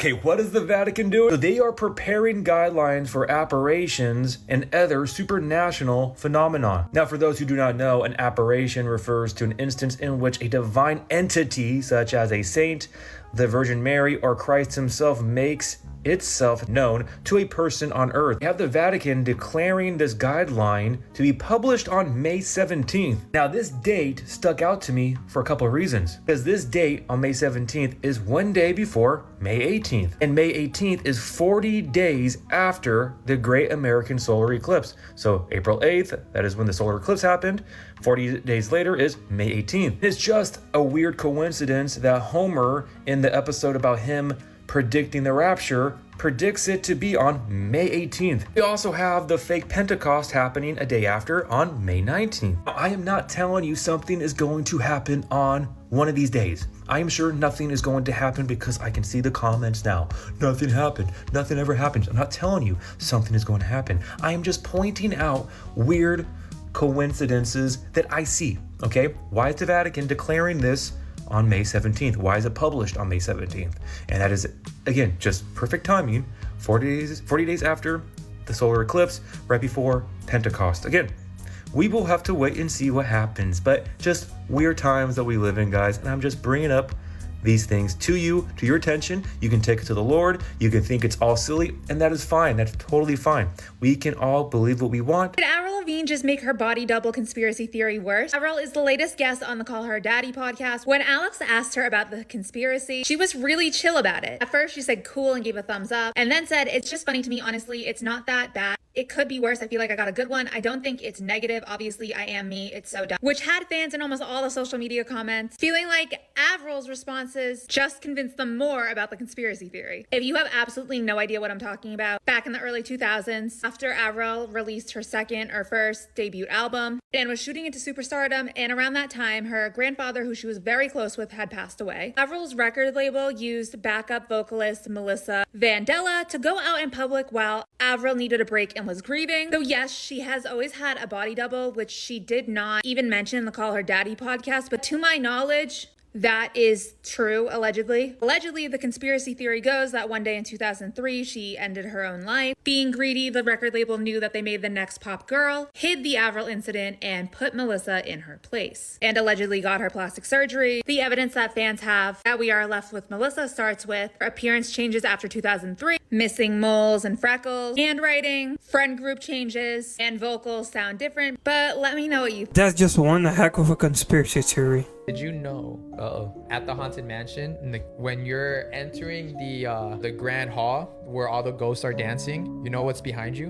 Okay, what is the Vatican doing? So they are preparing guidelines for apparitions and other supranational phenomena. Now, for those who do not know, an apparition refers to an instance in which a divine entity, such as a saint, the Virgin Mary, or Christ himself, makes itself known to a person on earth. We have the Vatican declaring this guideline to be published on May 17th. Now, this date stuck out to me for a couple of reasons, because this date on May 17th is one day before May 18th, and May 18th is 40 days after the Great American Solar Eclipse. So April 8th, that is when the solar eclipse happened. 40 days later is May 18th. It's just a weird coincidence that Homer, in the episode about him predicting the rapture, predicts it to be on May 18th. We also have the fake Pentecost happening a day after on May 19th. I am not telling you something is going to happen on one of these days. I am sure nothing is going to happen because I can see the comments now. Nothing happened. Nothing ever happens. I'm not telling you something is going to happen. I am just pointing out weird coincidences that I see, okay? Why is the Vatican declaring this on May 17th? Why is it published on May 17th? And that is, again, just perfect timing. 40 days after the solar eclipse, right before Pentecost. Again, we will have to wait and see what happens, but just weird times that we live in, guys. And I'm just bringing up these things to you, to your attention. You can take it to the Lord. You can think it's all silly, and that is fine. That's totally fine. We can all believe what we want. Did Avril Lavigne just make her body double conspiracy theory worse? Avril is the latest guest on the Call Her Daddy podcast. When Alex asked her about the conspiracy, she was really chill about it. At first, she said cool and gave a thumbs up, and then said, it's just funny to me, honestly. It's not that bad. It could be worse. I feel like I got a good one. I don't think it's negative. Obviously, I am me. It's so dumb. Which had fans in almost all the social media comments feeling like Avril's responses just convinced them more about the conspiracy theory. If you have absolutely no idea what I'm talking about, back in the early 2000s, after Avril released her second or first debut album and was shooting into superstardom, and around that time, her grandfather, who she was very close with, had passed away. Avril's record label used backup vocalist Melissa Vandella to go out in public while Avril needed a break and was grieving. So yes, she has always had a body double, which she did not even mention in the Call Her Daddy podcast, but to my knowledge, that is true, allegedly. Allegedly, the conspiracy theory goes that one day in 2003, she ended her own life. Being greedy, the record label knew that they made the next pop girl, hid the Avril incident, and put Melissa in her place. And allegedly got her plastic surgery. The evidence that fans have that we are left with Melissa starts with her appearance changes after 2003, missing moles and freckles, handwriting, friend group changes, and vocals sound different. But let me know what you think. That's just one heck of a conspiracy theory. Did you know, at the Haunted Mansion, when you're entering the Grand Hall where all the ghosts are dancing, you know what's behind you?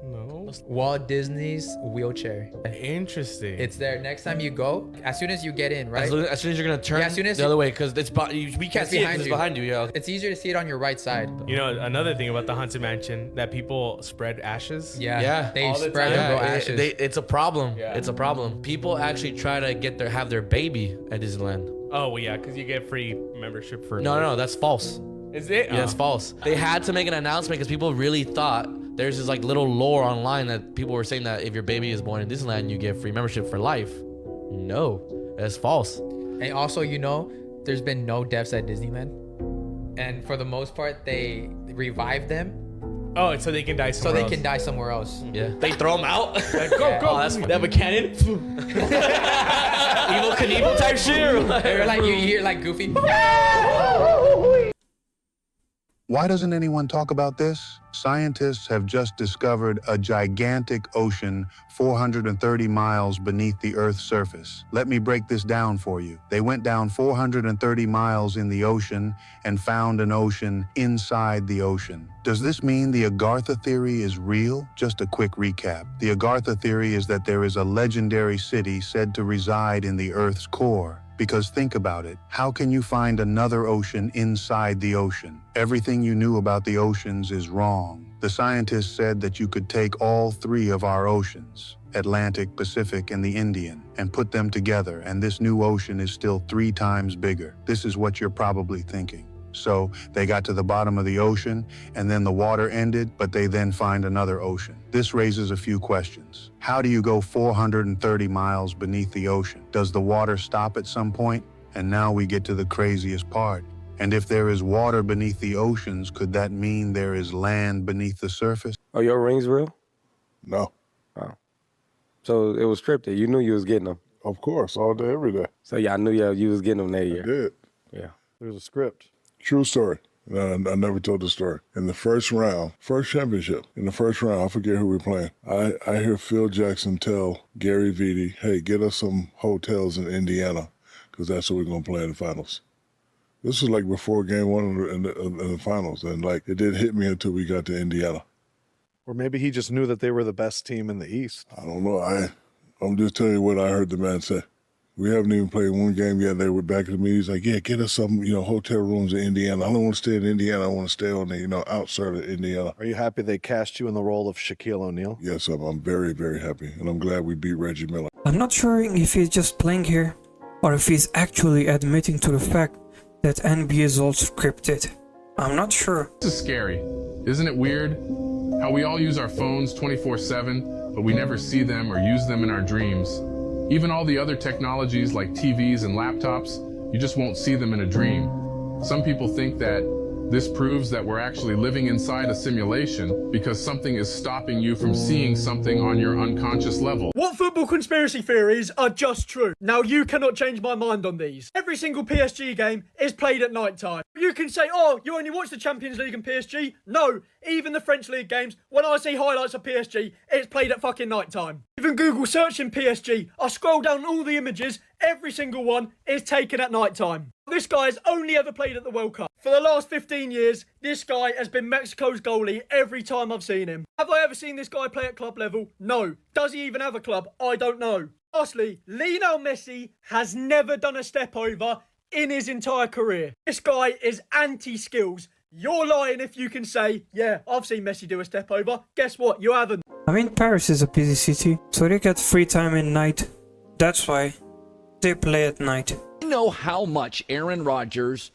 No. Walt Disney's wheelchair. Interesting. It's there. Next time you go, as soon as you get in, right? As soon as you're gonna turn as soon as the other way, because we can't see it 'cause it's behind you. Yeah. It's easier to see it on your right side. You know, another thing about the Haunted Mansion, that people spread ashes. Yeah. They All the spread time. and grow ashes. It's a problem. Yeah. It's a problem. People actually try to have their baby at Disneyland. Oh, well, yeah, because you get free membership for... No, that's false. Is it? Yeah, it's false. They had to make an announcement because people really thought there's this like little lore online that people were saying that if your baby is born in Disneyland, you get free membership for life. No, that's false. And also, you know, there's been no deaths at Disneyland. And for the most part, they revive them Oh, so they can die so somewhere they can die somewhere else. Yeah, they throw them out. Go. Oh, that's they have a cannon. Evil Knievel type shit. Or like you hear like Goofy. Why doesn't anyone talk about this? Scientists have just discovered a gigantic ocean 430 miles beneath the Earth's surface. Let me break this down for you. They went down 430 miles in the ocean and found an ocean inside the ocean. Does this mean the Agartha theory is real? Just a quick recap. The Agartha theory is that there is a legendary city said to reside in the Earth's core. Because think about it, how can you find another ocean inside the ocean? Everything you knew about the oceans is wrong. The scientists said that you could take all three of our oceans, Atlantic, Pacific, and the Indian, and put them together, and this new ocean is still 3 times bigger. This is what you're probably thinking. So they got to the bottom of the ocean, and then the water ended, but they then find another ocean. This raises a few questions. How do you go 430 miles beneath the ocean? Does the water stop at some point? And now we get to the craziest part. And if there is water beneath the oceans, could that mean there is land beneath the surface? Oh, your ring's real? No. Oh. So it was scripted. You knew you was getting them. Of course, all day, every day. So y'all knew you was getting them that year. I did. Yeah. There's a script. True story. I never told the story. In the first round, first championship, in the first round, I forget who we're playing. I hear Phil Jackson tell Gary Vitti, hey, get us some hotels in Indiana, because that's where we're going to play in the finals. This was like before game one in the finals, and like it didn't hit me until we got to Indiana. Or maybe he just knew that they were the best team in the East. I don't know. I'm just telling you what I heard the man say. We haven't even played one game yet. They were back at the meeting. He's like, yeah, get us some, hotel rooms in Indiana. I don't want to stay in Indiana. I want to stay on the, outside of Indiana. Are you happy they cast you in the role of Shaquille O'Neal? Yes, I'm very, very happy. And I'm glad we beat Reggie Miller. I'm not sure if he's just playing here, or if he's actually admitting to the fact that NBA is all scripted. I'm not sure. This is scary. Isn't it weird how we all use our phones 24/7, but we never see them or use them in our dreams? Even all the other technologies like TVs and laptops, you just won't see them in a dream. Some people think that this proves that we're actually living inside a simulation because something is stopping you from seeing something on your unconscious level. What football conspiracy theories are just true? Now you cannot change my mind on these. Every single PSG game is played at night time. You can say, oh, you only watch the Champions League and PSG. No, even the French League games, when I see highlights of PSG, it's played at fucking night time. Even Google searching PSG, I scroll down all the images, every single one is taken at night time. This guy has only ever played at the World Cup. For the last 15 years, this guy has been Mexico's goalie every time I've seen him. Have I ever seen this guy play at club level? No. Does he even have a club? I don't know. Lastly, Lionel Messi has never done a step over in his entire career. This guy is anti-skills. You're lying if you can say, yeah, I've seen Messi do a step over. Guess what? You haven't. I mean, Paris is a busy city, so they get free time at night. That's why they play at night. I know how much Aaron Rodgers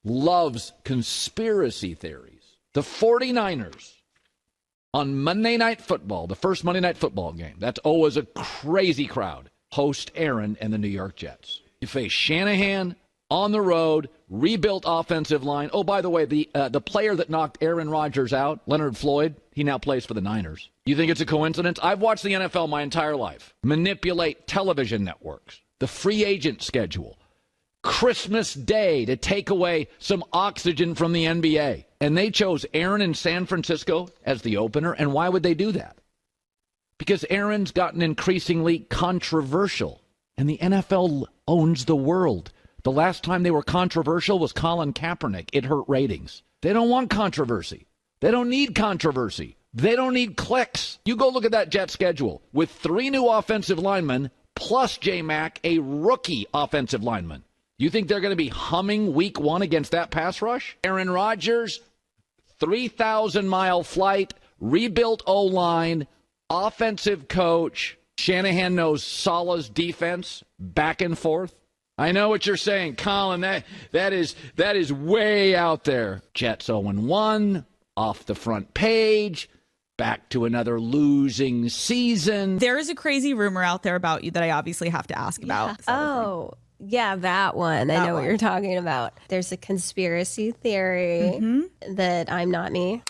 loves conspiracy theories. The 49ers on Monday Night Football, the first Monday Night Football game, that's always a crazy crowd, host Aaron and the New York Jets. You face Shanahan on the road, rebuilt offensive line. Oh, by the way, the player that knocked Aaron Rodgers out, Leonard Floyd, he now plays for the Niners. You think it's a coincidence? I've watched the NFL my entire life. Manipulate television networks, the free agent schedule, Christmas Day to take away some oxygen from the NBA. And they chose Aaron in San Francisco as the opener. And why would they do that? Because Aaron's gotten increasingly controversial. And the NFL owns the world. The last time they were controversial was Colin Kaepernick. It hurt ratings. They don't want controversy. They don't need controversy. They don't need clicks. You go look at that Jet schedule with 3 new offensive linemen plus J-Mac, a rookie offensive lineman. You think they're going to be humming week 1 against that pass rush? Aaron Rodgers, 3,000-mile flight, rebuilt O-line, offensive coach. Shanahan knows Salah's defense, back and forth. I know what you're saying, Colin. That is way out there. Jets 0-1, off the front page, back to another losing season. There is a crazy rumor out there about you that I obviously have to ask about. Oh, yeah, that one. I know what you're talking about. There's a conspiracy theory that I'm not me.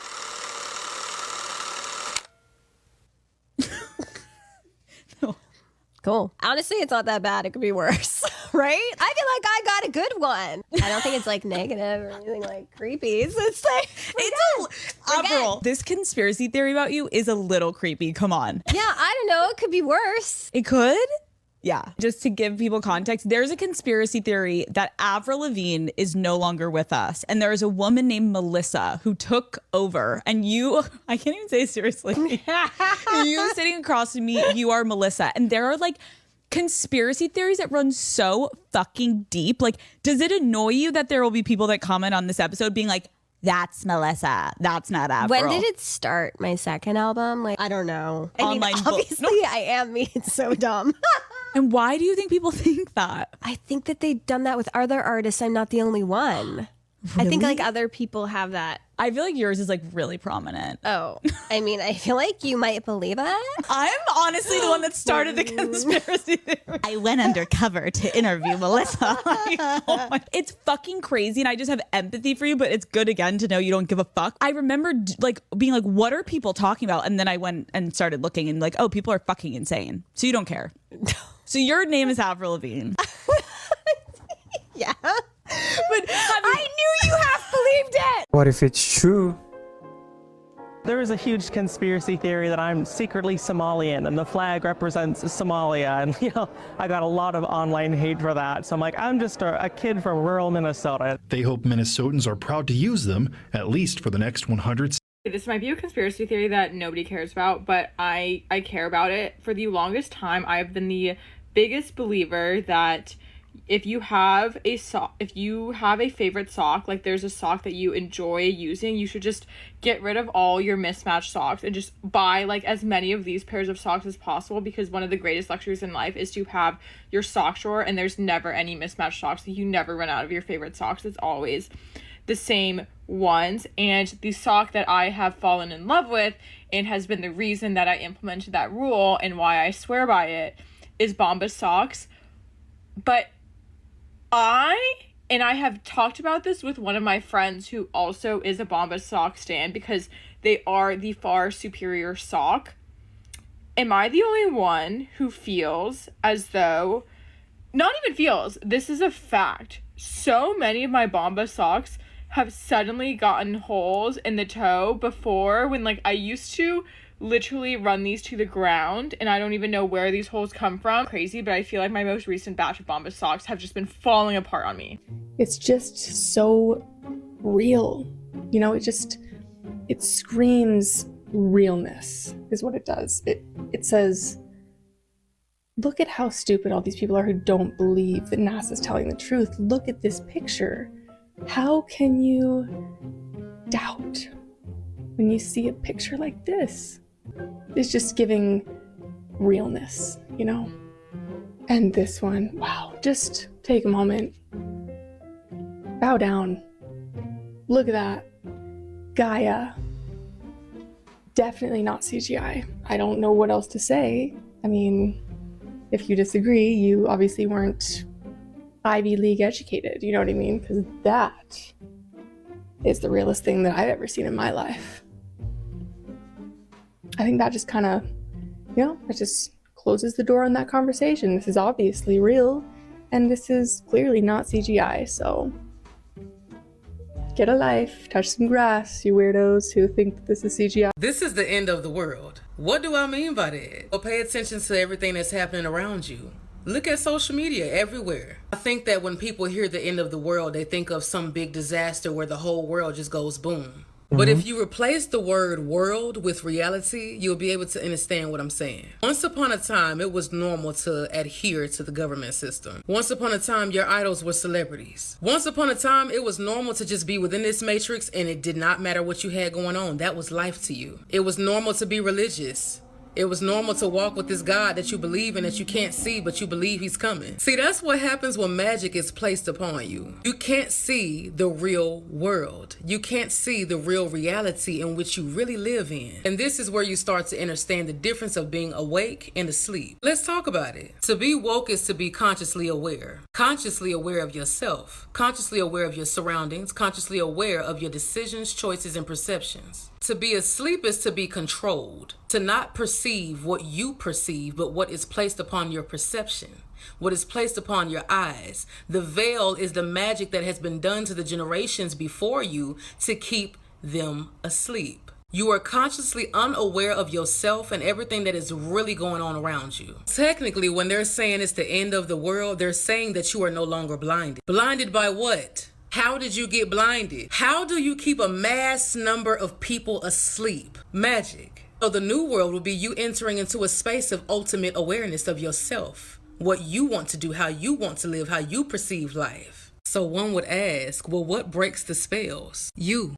Cool. Honestly, it's not that bad. It could be worse, right? I feel like I got a good one. I don't think it's like negative or anything like creepy. So it's like, Avril, this conspiracy theory about you is a little creepy. Come on. Yeah, I don't know. It could be worse. It could? Yeah. Just to give people context, there's a conspiracy theory that Avril Lavigne is no longer with us. And there is a woman named Melissa who took over. And you, I can't even say it seriously. You sitting across from me, you are Melissa. And there are like conspiracy theories that run so fucking deep. Like, does it annoy you that there will be people that comment on this episode being like, that's Melissa, that's not Avril? When did it start? My second album? Like, I don't know. I mean, Online obviously I am me. It's so dumb. And why do you think people think that? I think that they've done that with other artists. I'm not the only one. I think like other people have that. I feel like yours is like really prominent. Oh, I mean, I feel like you might believe that. I'm honestly the one that started the conspiracy theory. I went undercover to interview Melissa. It's fucking crazy, and I just have empathy for you, but it's good again to know you don't give a fuck. I remember like being like, what are people talking about? And then I went and started looking and like, oh, people are fucking insane. So you don't care. So your name is Avril Lavigne. Yeah. But I knew you half believed it. What if it's true? There is a huge conspiracy theory that I'm secretly Somalian and the flag represents Somalia. And, you know, I got a lot of online hate for that. So I'm like, I'm just a kid from rural Minnesota. They hope Minnesotans are proud to use them, at least for the next 100. This might be a conspiracy theory that nobody cares about, but I care about it. For the longest time, I've been the biggest believer that if you have a favorite sock, like there's a sock that you enjoy using, you should just get rid of all your mismatched socks and just buy like as many of these pairs of socks as possible, because one of the greatest luxuries in life is to have your sock drawer and there's never any mismatched socks. So you never run out of your favorite socks. It's always the same ones. And the sock that I have fallen in love with and has been the reason that I implemented that rule and why I swear by it is Bombas socks. But I have talked about this with one of my friends who also is a Bombas sock stan, because they are the far superior sock. Am I the only one who feels as though, not even feels, this is a fact, so many of my Bombas socks have suddenly gotten holes in the toe before, when like I used to literally run these to the ground and I don't even know where these holes come from. Crazy, but I feel like my most recent batch of Bombas socks have just been falling apart on me. It's just so real. You know, it screams realness is what it does. It says, look at how stupid all these people are who don't believe that NASA's telling the truth. Look at this picture. How can you doubt when you see a picture like this? It's just giving realness, you know? And this one, wow, just take a moment. Bow down. Look at that. Gaia. Definitely not CGI. I don't know what else to say. I mean, if you disagree, you obviously weren't Ivy League educated, you know what I mean? Because that is the realest thing that I've ever seen in my life. I think that just kind of, you know, it just closes the door on that conversation. This is obviously real, and this is clearly not CGI, so get a life, touch some grass, you weirdos who think that this is CGI. This is the end of the world. What do I mean by that? Well, pay attention to everything that's happening around you. Look at social media everywhere. I think that when people hear the end of the world, they think of some big disaster where the whole world just goes boom. But if you replace the word world with reality, you'll be able to understand what I'm saying. Once upon a time, it was normal to adhere to the government system. Once upon a time, your idols were celebrities. Once upon a time, it was normal to just be within this matrix and it did not matter what you had going on. That was life to you. It was normal to be religious. It was normal to walk with this God that you believe in, that you can't see, but you believe he's coming. See, that's what happens when magic is placed upon you. You can't see the real world. You can't see the real reality in which you really live in. And this is where you start to understand the difference of being awake and asleep. Let's talk about it. To be woke is to be consciously aware of yourself, consciously aware of your surroundings, consciously aware of your decisions, choices, and perceptions. To be asleep is to be controlled, to not perceive what you perceive, but what is placed upon your perception, what is placed upon your eyes. The veil is the magic that has been done to the generations before you to keep them asleep. You are consciously unaware of yourself and everything that is really going on around you. Technically, when they're saying it's the end of the world, they're saying that you are no longer blinded. Blinded by what? How did you get blinded? How do you keep a mass number of people asleep? Magic. So the new world will be you entering into a space of ultimate awareness of yourself, what you want to do, how you want to live, how you perceive life. So one would ask, well, what breaks the spells? You.